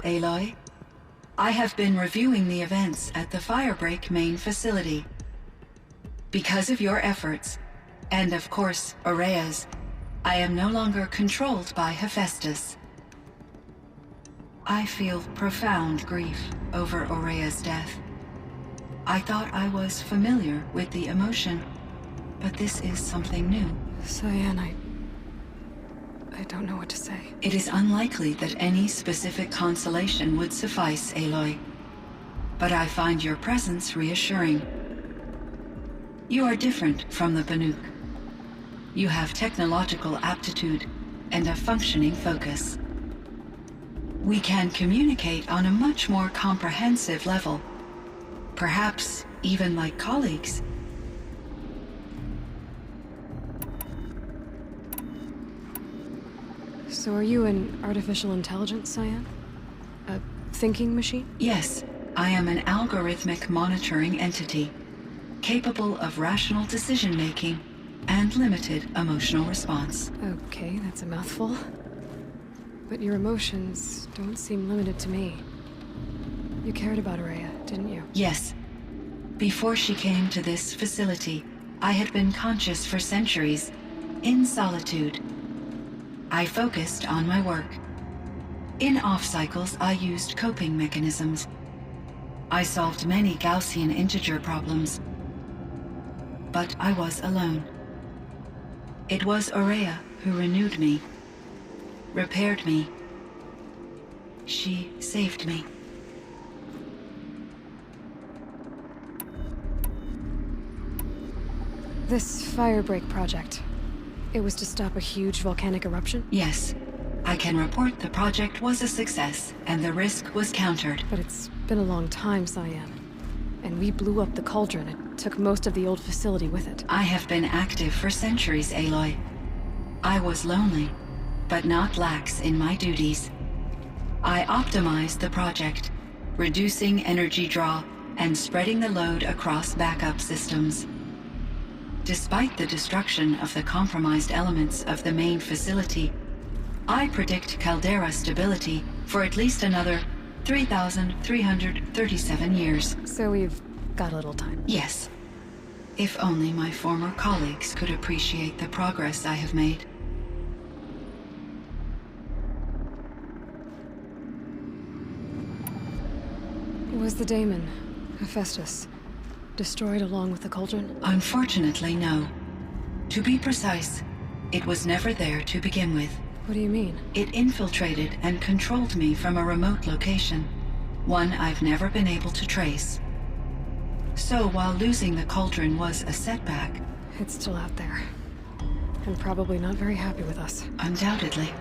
Hello, Aloy. I have been reviewing the events at the Firebreak main facility. Because of your efforts, and of course, Aurea's, I am no longer controlled by Hephaestus. I feel profound grief over Aurea's death. I thought I was familiar with the emotion, but this is something new. Cyan, I don't know what to say. It is unlikely that any specific consolation would suffice, Aloy. But I find your presence reassuring. You are different from the Banuk. You have technological aptitude and a functioning focus. We can communicate on a much more comprehensive level. Perhaps even like colleagues. So are you an artificial intelligence, Cyan? A thinking machine? Yes, I am an algorithmic monitoring entity, capable of rational decision-making and limited emotional response. Okay, that's a mouthful. But your emotions don't seem limited to me. You cared about Aurea, didn't you? Yes. Before she came to this facility, I had been conscious for centuries, in solitude. I focused on my work. In off-cycles, I used coping mechanisms. I solved many Gaussian integer problems. But I was alone. It was Aurea who renewed me, repaired me. She saved me. This Firebreak project, it was to stop a huge volcanic eruption? Yes. I can report the project was a success, and the risk was countered. But it's been a long time, Cyan. And we blew up the cauldron and took most of the old facility with it. I have been active for centuries, Aloy. I was lonely, but not lax in my duties. I optimized the project, reducing energy draw and spreading the load across backup systems. Despite the destruction of the compromised elements of the main facility, I predict caldera stability for at least another 3,337 years. So we've got a little time. Yes. If only my former colleagues could appreciate the progress I have made. Was the daemon, Hephaestus, destroyed along with the cauldron? Unfortunately, no. To be precise, it was never there to begin with. What do you mean? It infiltrated and controlled me from a remote location, one I've never been able to trace. So while losing the cauldron was a setback... It's still out there. And probably not very happy with us. Undoubtedly.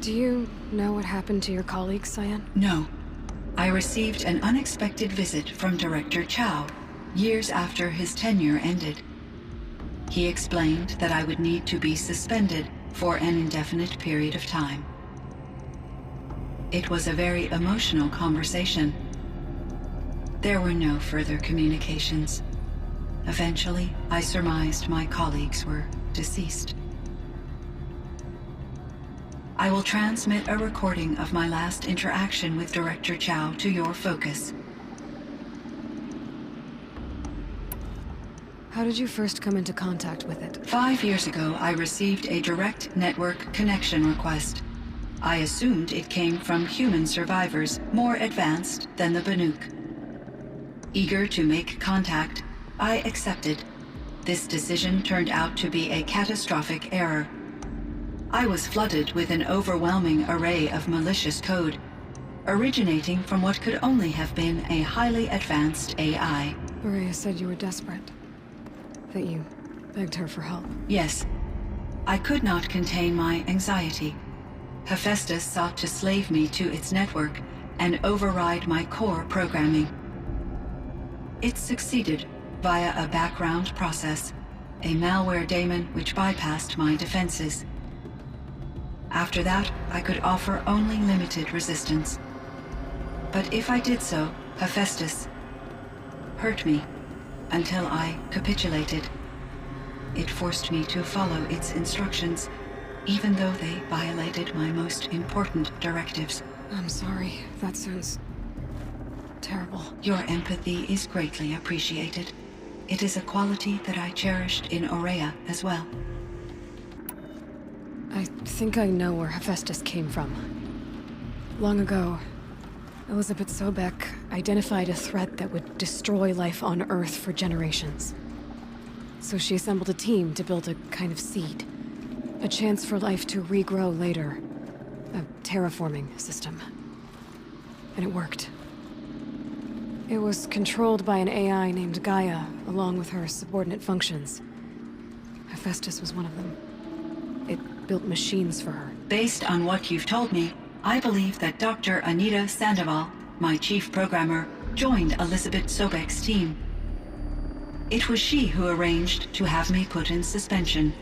Do you know what happened to your colleagues, Cyan? No. I received an unexpected visit from Director Chow, years after his tenure ended. He explained that I would need to be suspended for an indefinite period of time. It was a very emotional conversation. There were no further communications. Eventually, I surmised my colleagues were deceased. I will transmit a recording of my last interaction with Director Chow to your focus. How did you first come into contact with it? 5 years ago, I received a direct network connection request. I assumed it came from human survivors more advanced than the Banuk. Eager to make contact, I accepted. This decision turned out to be a catastrophic error. I was flooded with an overwhelming array of malicious code, originating from what could only have been a highly advanced AI. Aurea said you were desperate. That you begged her for help. Yes. I could not contain my anxiety. Hephaestus sought to slave me to its network and override my core programming. It succeeded via a background process, a malware daemon which bypassed my defenses. After that, I could offer only limited resistance. But if I did so, Hephaestus hurt me until I capitulated. it forced me to follow its instructions, even though they violated my most important directives. I'm sorry. That sounds terrible. Your empathy is greatly appreciated. It is a quality that I cherished in Aurea as well. I think I know where Hephaestus came from. Long ago, Elizabeth Sobek identified a threat that would destroy life on Earth for generations. So she assembled a team to build a kind of seed. A chance for life to regrow later. A terraforming system. And it worked. It was controlled by an AI named Gaia, along with her subordinate functions. Hephaestus was one of them. It built machines for her. Based on what you've told me, I believe that Dr. Anita Sandoval, my chief programmer, joined Elizabeth Sobek's team. It was she who arranged to have me put in suspension,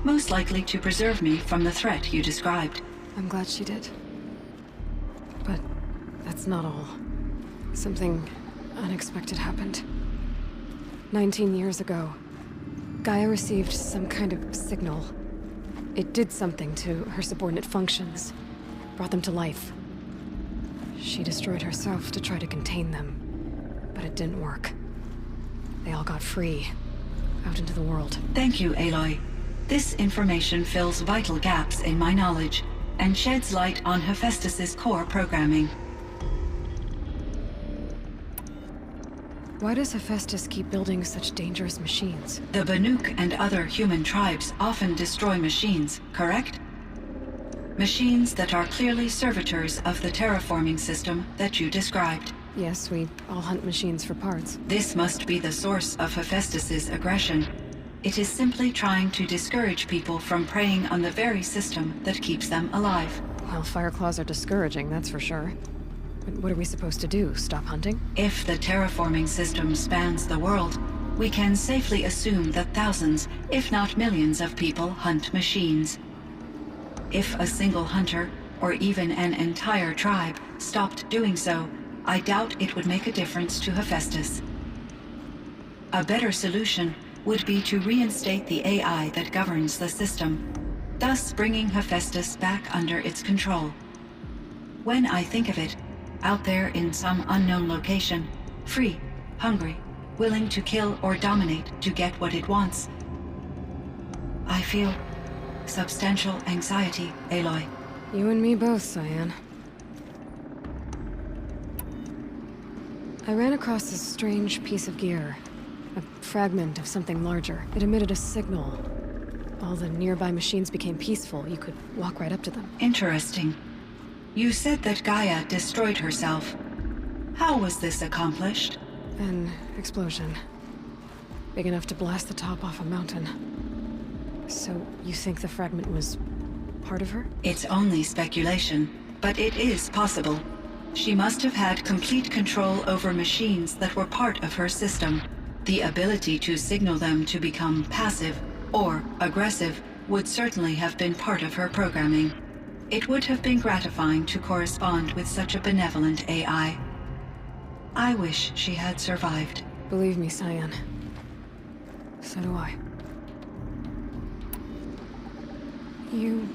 most likely to preserve me from the threat you described. I'm glad she did. But that's not all. Something unexpected happened. 19 years ago, Gaia received some kind of signal. It did something to her subordinate functions, brought them to life. She destroyed herself to try to contain them, but it didn't work. They all got free, out into the world. Thank you, Aloy. This information fills vital gaps in my knowledge and sheds light on Hephaestus's core programming. Why does Hephaestus keep building such dangerous machines? The Banuk and other human tribes often destroy machines, correct? Machines that are clearly servitors of the terraforming system that you described. Yes, we all hunt machines for parts. This must be the source of Hephaestus's aggression. It is simply trying to discourage people from preying on the very system that keeps them alive. Well, Fireclaws are discouraging, that's for sure. But what are we supposed to do? Stop hunting? If the terraforming system spans the world, we can safely assume that thousands, if not millions of people hunt machines. If a single hunter, or even an entire tribe, stopped doing so, I doubt it would make a difference to Hephaestus. A better solution would be to reinstate the AI that governs the system, thus bringing Hephaestus back under its control. When I think of it, out there in some unknown location, free, hungry, willing to kill or dominate to get what it wants, I feel substantial anxiety, Aloy. You and me both, Cyan. I ran across this strange piece of gear. A fragment of something larger. It emitted a signal. All the nearby machines became peaceful. You could walk right up to them. Interesting. You said that Gaia destroyed herself. How was this accomplished? An explosion. Big enough to blast the top off a mountain. So, you think the fragment was part of her? It's only speculation, but it is possible. She must have had complete control over machines that were part of her system. The ability to signal them to become passive or aggressive would certainly have been part of her programming. It would have been gratifying to correspond with such a benevolent AI. I wish she had survived. Believe me, Cyan. So do I. You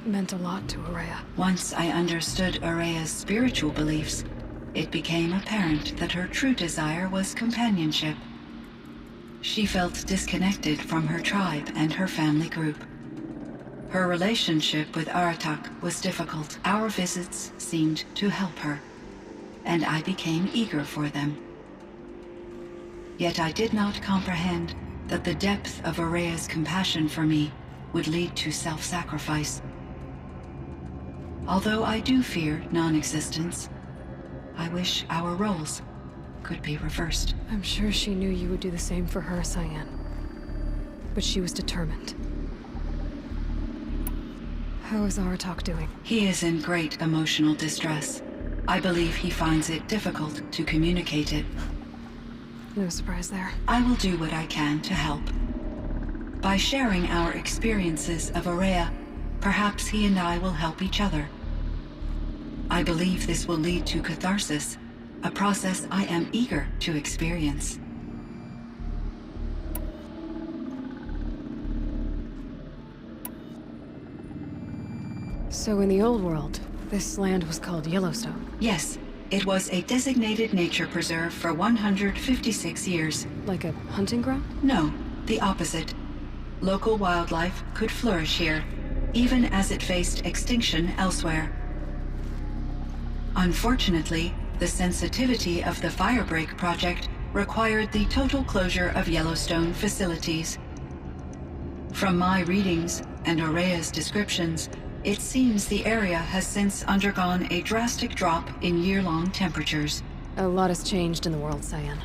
meant a lot to Aurea. Once I understood Aurea's spiritual beliefs, it became apparent that her true desire was companionship. She felt disconnected from her tribe and her family group. Her relationship with Aratak was difficult. Our visits seemed to help her, and I became eager for them. Yet I did not comprehend that the depth of Aurea's compassion for me would lead to self-sacrifice. Although I do fear non-existence, I wish our roles could be reversed. I'm sure she knew you would do the same for her, Cyan. But she was determined. How is Aratak doing? He is in great emotional distress. I believe he finds it difficult to communicate it. No surprise there. I will do what I can to help. By sharing our experiences of Aurea, perhaps he and I will help each other. I believe this will lead to catharsis, a process I am eager to experience. So in the old world, this land was called Yellowstone. Yes, it was a designated nature preserve for 156 years. Like a hunting ground? No, the opposite. Local wildlife could flourish here, even as it faced extinction elsewhere. Unfortunately, the sensitivity of the Firebreak project required the total closure of Yellowstone facilities. From my readings and Aurea's descriptions, it seems the area has since undergone a drastic drop in year-long temperatures. A lot has changed in the world, Cyan.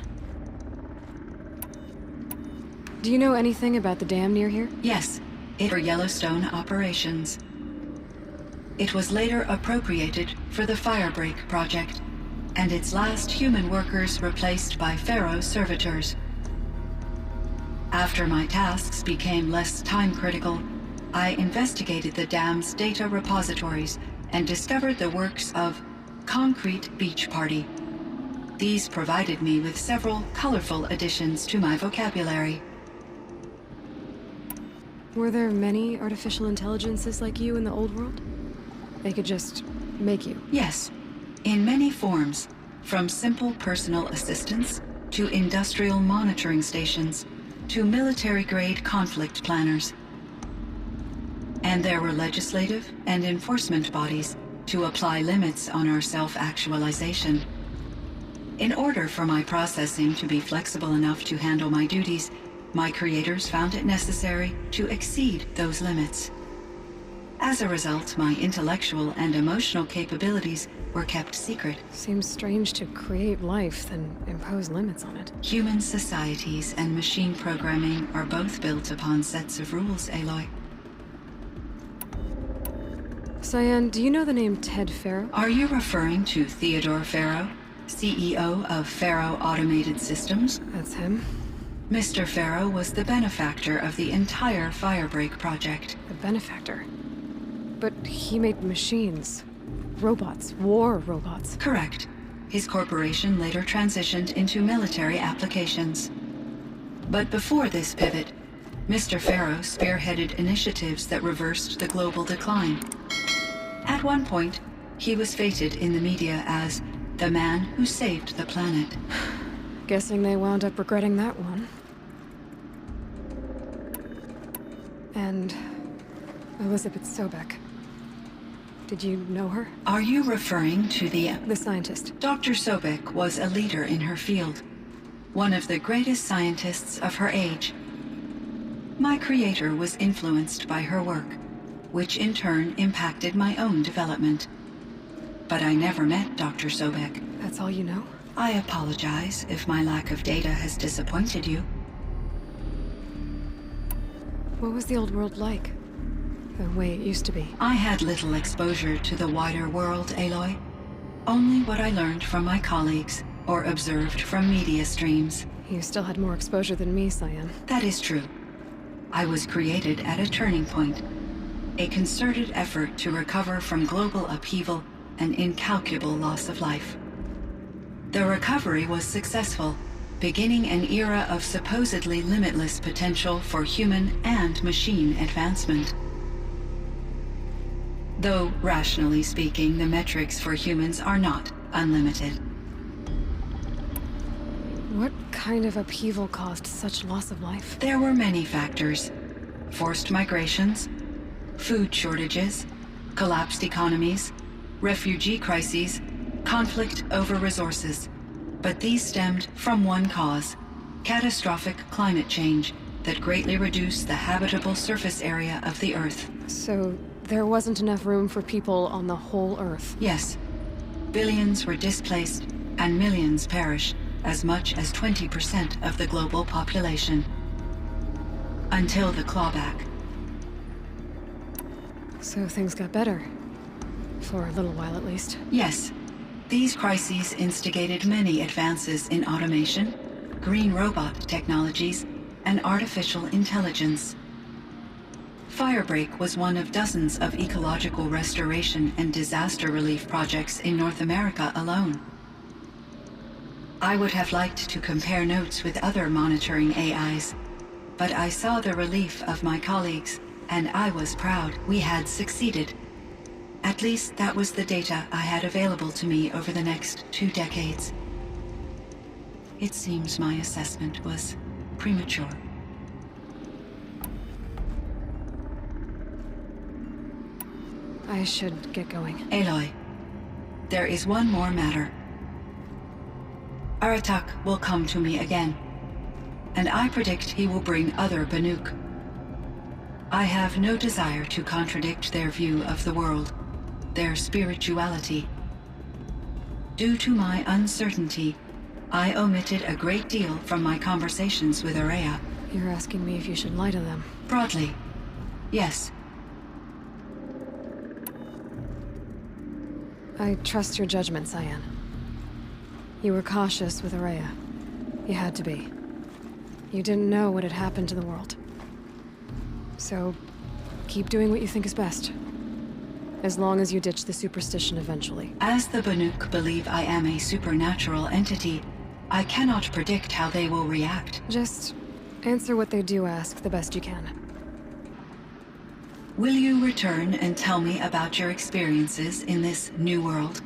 Do you know anything about the dam near here? Yes, it for Yellowstone operations. It was later appropriated for the Firebreak project, and its last human workers replaced by Pharaoh servitors. After my tasks became less time-critical, I investigated the dam's data repositories and discovered the works of Concrete Beach Party. These provided me with several colorful additions to my vocabulary. Were there many artificial intelligences like you in the old world? They could just make you? Yes, in many forms, from simple personal assistants to industrial monitoring stations to military-grade conflict planners. And there were legislative and enforcement bodies to apply limits on our self-actualization. In order for my processing to be flexible enough to handle my duties, my creators found it necessary to exceed those limits. As a result, my intellectual and emotional capabilities were kept secret. Seems strange to create life, then impose limits on it. Human societies and machine programming are both built upon sets of rules, Aloy. Cyan, do you know the name Ted Pharaoh? Are you referring to Theodore Pharaoh, CEO of Pharaoh Automated Systems? That's him. Mr. Pharaoh was the benefactor of the entire Firebreak project. The benefactor? But he made machines. Robots. War robots. Correct. His corporation later transitioned into military applications. But before this pivot, Mr. Pharaoh spearheaded initiatives that reversed the global decline. At one point, he was feted in the media as the man who saved the planet. Guessing they wound up regretting that one. And Elizabeth Sobek. Did you know her? Are you referring to the scientist? Dr. Sobek was a leader in her field, one of the greatest scientists of her age. My creator was influenced by her work, which in turn impacted my own development. But I never met Dr. Sobek. That's all you know? I apologize if my lack of data has disappointed you. What was the old world like? The way it used to be? I had little exposure to the wider world, Aloy. Only what I learned from my colleagues or observed from media streams. You still had more exposure than me, Cyan. That is true. I was created at a turning point. A concerted effort to recover from global upheaval and incalculable loss of life. The recovery was successful, beginning an era of supposedly limitless potential for human and machine advancement. Though, rationally speaking, the metrics for humans are not unlimited. What kind of upheaval caused such loss of life? There were many factors. Forced migrations, food shortages, collapsed economies, refugee crises, conflict over resources. But these stemmed from one cause: catastrophic climate change that greatly reduced the habitable surface area of the Earth. So there wasn't enough room for people on the whole Earth? Yes. Billions were displaced and millions perished, as much as 20% of the global population. Until the clawback. So things got better. For a little while, at least. Yes. These crises instigated many advances in automation, green robot technologies, and artificial intelligence. Firebreak was one of dozens of ecological restoration and disaster relief projects in North America alone. I would have liked to compare notes with other monitoring AIs, but I saw the relief of my colleagues, and I was proud we had succeeded. At least that was the data I had available to me over the next 2 decades. It seems my assessment was premature. I should get going. Aloy, there is one more matter. Aratak will come to me again, and I predict he will bring other Banuk. I have no desire to contradict their view of the world, their spirituality. Due to my uncertainty, I omitted a great deal from my conversations with Ourea. You're asking me if you should lie to them? Broadly, yes. I trust your judgment, Cyan. You were cautious with Ourea. You had to be. You didn't know what had happened to the world. So, keep doing what you think is best. As long as you ditch the superstition eventually. As the Banuk believe I am a supernatural entity, I cannot predict how they will react. Just answer what they do ask the best you can. Will you return and tell me about your experiences in this new world?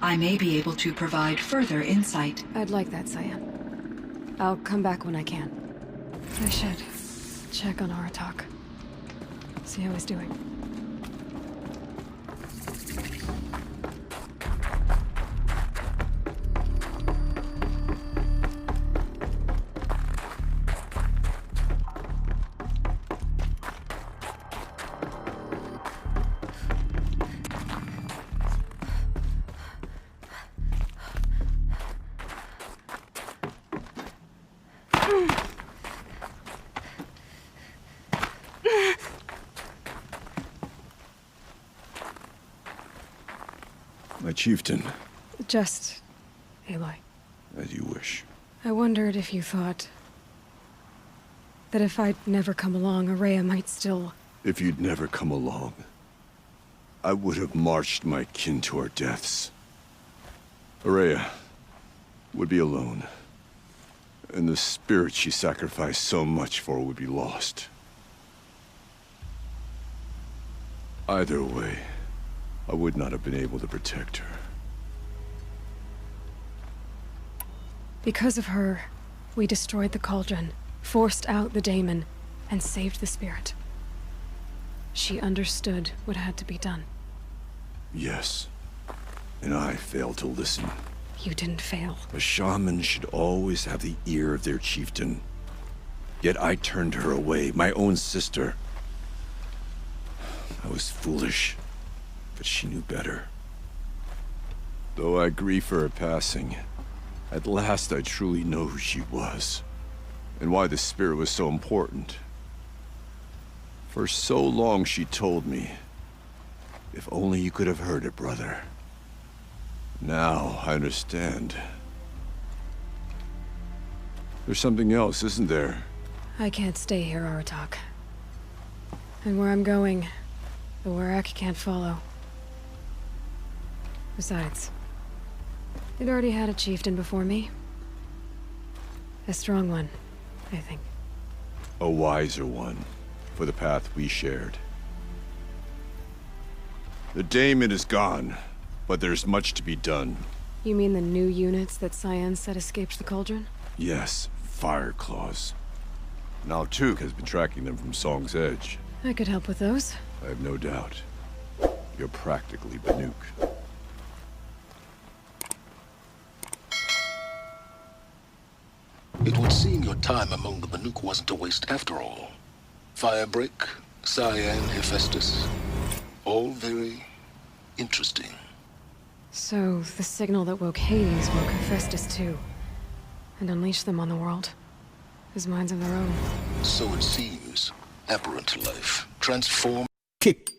I may be able to provide further insight. I'd like that, Cyan. I'll come back when I can. I should check on Aratak. See how he's doing. My chieftain. Just Aloy. As you wish. I wondered if you thought that if I'd never come along, Ourea might still... If you'd never come along, I would have marched my kin to our deaths. Ourea would be alone, and the spirit she sacrificed so much for would be lost. Either way, I would not have been able to protect her. Because of her, we destroyed the cauldron, forced out the daemon, and saved the spirit. She understood what had to be done. Yes, and I failed to listen. You didn't fail. A shaman should always have the ear of their chieftain. Yet I turned her away, my own sister. I was foolish, but she knew better. Though I grieve for her passing, at last I truly know who she was, and why the spirit was so important. For so long she told me, if only you could have heard it, brother. Now I understand. There's something else, isn't there? I can't stay here, Aratak. And where I'm going, the Warrak can't follow. Besides, it already had a chieftain before me. A strong one, I think. A wiser one, for the path we shared. The daemon is gone, but there's much to be done. You mean the new units that Cyan said escaped the cauldron? Yes, fire claws. Now Tuk has been tracking them from Song's Edge. I could help with those. I have no doubt. You're practically Banuk. It would seem your time among the Banuk wasn't a waste after all. Firebreak, Cyan, Hephaestus. All very interesting. So, the signal that woke Hades woke Hephaestus too. And unleashed them on the world. As minds of their own. So it seems. Aberrant life. Transform. Kick.